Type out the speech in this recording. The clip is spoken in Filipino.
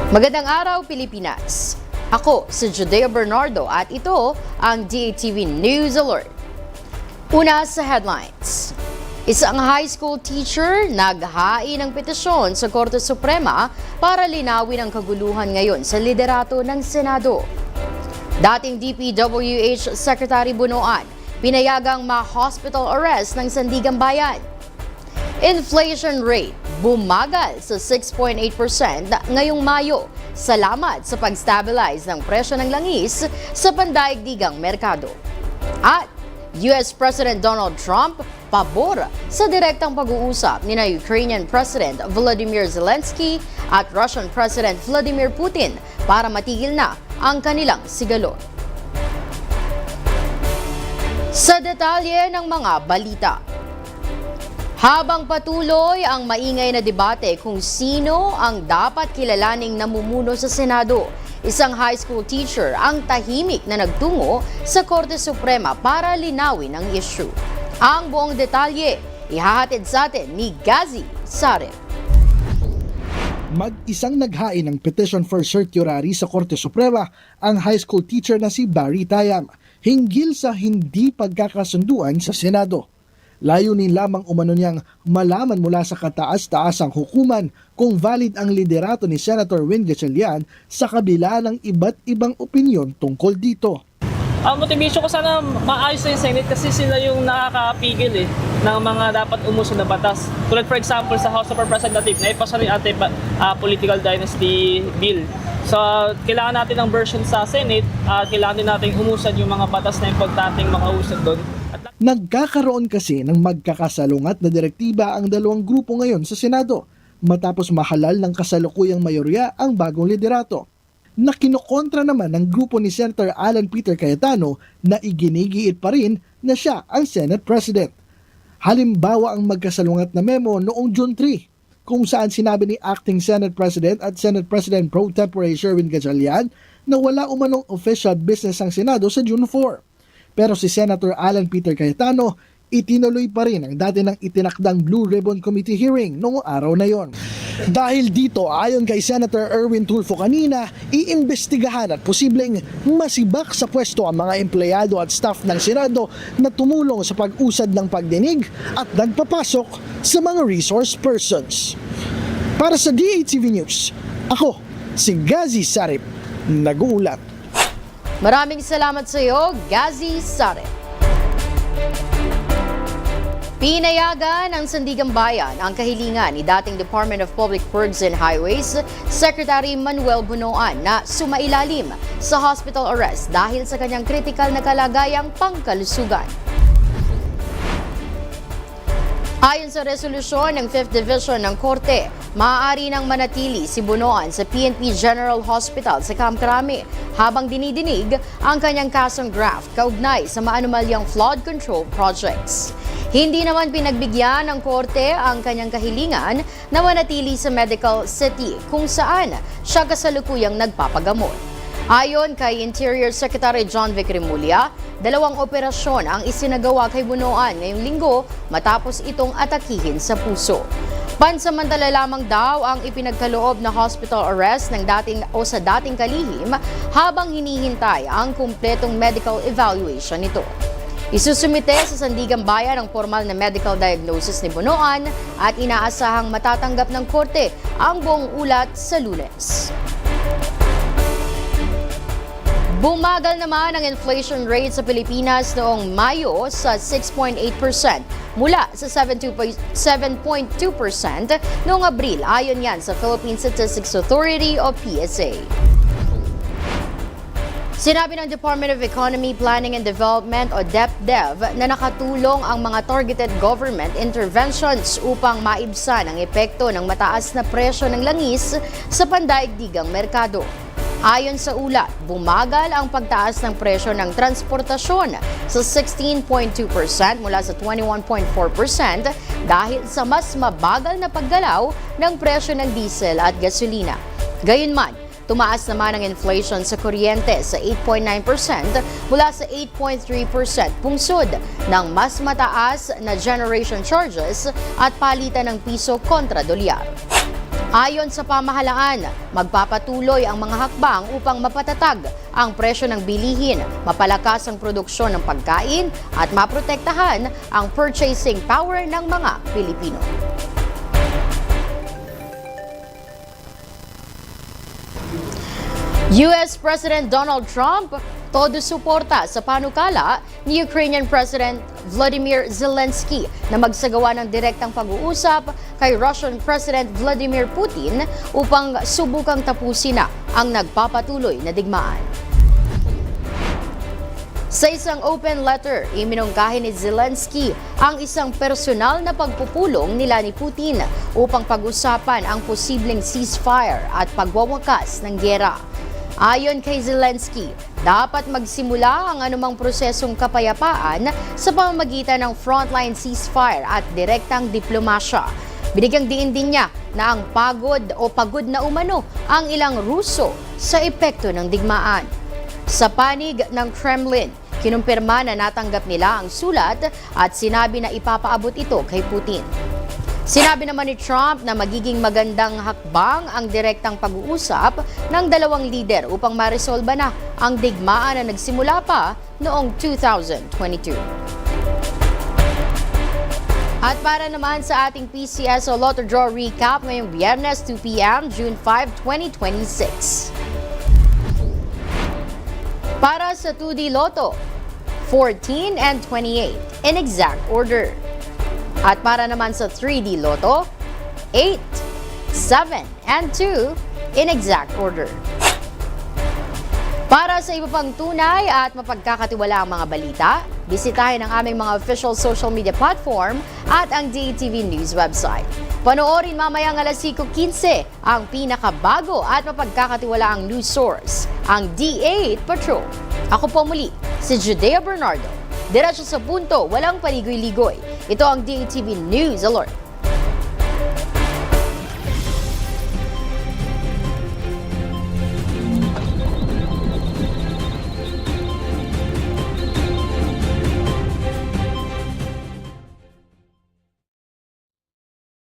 Magandang araw, Pilipinas! Ako si JUDEA Bernardo at ito ang D8TV News Alert. Una sa headlines. Isang high school teacher naghain ng petisyon sa Korte Suprema para linawin ang kaguluhan ngayon sa liderato ng Senado. Dating DPWH Secretary BONOAN, pinayagang ma-hospital arrest ng Sandiganbayan. Inflation rate bumagal sa 6.8% ngayong Mayo. Salamat sa pag-stabilize ng presyo ng langis sa pandaigdigang merkado. At US President Donald Trump pabor sa direktang pag-uusap ni Ukrainian President Volodymyr Zelensky at Russian President Vladimir Putin para matigil na ang kanilang sigalot. Sa detalye ng mga balita. Habang patuloy ang maingay na debate kung sino ang dapat kilalaning namumuno sa Senado, isang high school teacher ang tahimik na nagtungo sa Korte Suprema para linawin ang issue. Ang buong detalye, ihahatid sa atin ni Gazi Sare. Mag-isang naghain ng petition for certiorari sa Korte Suprema ang high school teacher na si Barry Tayam hinggil sa hindi pagkakasunduan sa Senado. Layunin lamang umano niyang malaman mula sa kataas-taasang hukuman kung valid ang liderato ni Senator Win Gatchalian sa kabila ng iba't ibang opinyon tungkol dito. Ang motivation ko sana maayos na yung Senate kasi sila yung nakakapigil ng mga dapat umuso na batas. Tulad for example sa House of Representatives, naipasa rin ating political dynasty bill. So kailangan natin ng version sa Senate at kailangan din natin umusan yung mga batas na importanteng makausad doon. Nagkakaroon kasi ng magkakasalungat na direktiba ang dalawang grupo ngayon sa Senado matapos mahalal ng kasalukuyang mayorya ang bagong liderato. Na kinokontra naman ng grupo ni Senator Alan Peter Cayetano na iginigiit pa rin na siya ang Senate President. Halimbawa ang magkasalungat na memo noong June 3 kung saan sinabi ni Acting Senate President at Senate President Pro Tempore Sherwin Gatchalian na wala umanong official business ang Senado sa June 4. Pero si Senator Alan Peter Cayetano, itinuloy pa rin ang dati ng itinakdang Blue Ribbon Committee hearing noong araw na yon. Dahil dito, ayon kay Senator Erwin Tulfo kanina, iimbestigahan at posibleng masibak sa pwesto ang mga empleyado at staff ng Senado na tumulong sa pag-usad ng pagdinig at nagpapasok sa mga resource persons. Para sa D8TV News, ako si Gazi Sarip, nag-uulat. Maraming salamat sa iyo, Gazi Sare. Pinayagan ng Sandiganbayan ang kahilingan ni dating Department of Public Works and Highways Secretary Manuel BONOAN na sumailalim sa hospital arrest dahil sa kanyang kritikal na kalagayang pangkalusugan. Ayon sa resolusyon ng 5th Division ng Korte, maaari nang manatili si BONOAN sa PNP General Hospital sa Camp Crame habang dinidinig ang kanyang kasong graft kaugnay sa maanumalyang flood control projects. Hindi naman pinagbigyan ng Korte ang kanyang kahilingan na manatili sa medical city kung saan siya kasalukuyang nagpapagamot. Ayon kay Interior Secretary John Vic Remulla, 2 operasyon ang isinagawa kay BONOAN ngayong linggo matapos itong atakihin sa puso. Pansamantala lamang daw ang ipinagkaloob na hospital arrest ng sa dating kalihim habang hinihintay ang kumpletong medical evaluation nito. Isusumite sa Sandiganbayan ang formal na medical diagnosis ni BONOAN at inaasahang matatanggap ng Korte ang buong ulat sa Lunes. Bumagal naman ang inflation rate sa Pilipinas noong Mayo sa 6.8% mula sa 7.2% noong Abril, ayon yan sa Philippine Statistics Authority o PSA. Sinabi ng Department of Economy, Planning and Development o DepDev na nakatulong ang mga targeted government interventions upang maibsan ang epekto ng mataas na presyo ng langis sa pandaigdigang merkado. Ayon sa ulat, bumagal ang pagtaas ng presyo ng transportasyon sa 16.2% mula sa 21.4% dahil sa mas mabagal na paggalaw ng presyo ng diesel at gasolina. Gayunman, tumaas naman ang inflation sa kuryente sa 8.9% mula sa 8.3% pungsod ng mas mataas na generation charges at palitan ng piso kontra dolyar. Ayon sa pamahalaan, magpapatuloy ang mga hakbang upang mapatatag ang presyo ng bilihin, mapalakas ang produksyon ng pagkain at maprotektahan ang purchasing power ng mga Pilipino. US President Donald Trump todo suporta sa panukala ni Ukrainian President Vladimir Zelensky na magsagawa ng direktang pag-uusap kay Russian President Vladimir Putin upang subukang tapusin na ang nagpapatuloy na digmaan. Sa isang open letter, iminungkahi ni Zelensky ang isang personal na pagpupulong nila ni Putin upang pag-usapan ang posibleng ceasefire at pagwawakas ng giyera. Ayon kay Zelensky, dapat magsimula ang anumang prosesong kapayapaan sa pamamagitan ng frontline ceasefire at direktang diplomasya. Binigyang diin din niya na ang pagod na umano ang ilang Ruso sa epekto ng digmaan. Sa panig ng Kremlin, kinumpirma na natanggap nila ang sulat at sinabi na ipapaabot ito kay Putin. Sinabi naman ni Trump na magiging magandang hakbang ang direktang pag-uusap ng dalawang lider upang maresolba na ang digmaan na nagsimula pa noong 2022. At para naman sa ating PCS o Lotto Draw Recap ngayong Biyernes 2 p.m. June 5, 2026. Para sa 2D Lotto, 14 and 28 in exact order. At para naman sa 3D Lotto, 8, 7, and 2 in exact order. Para sa iba pang tunay at mapagkakatiwalaang mga balita, bisitahin ang aming mga official social media platform at ang D8TV News website. Panoorin mamayang alas 5:15 ang pinakabago at mapagkakatiwalaang news source, ang D8 Patrol. Ako po muli, si JUDEA BERNARDO. Diretso sa punto, walang paligoy-ligoy. Ito ang D8TV News Alert.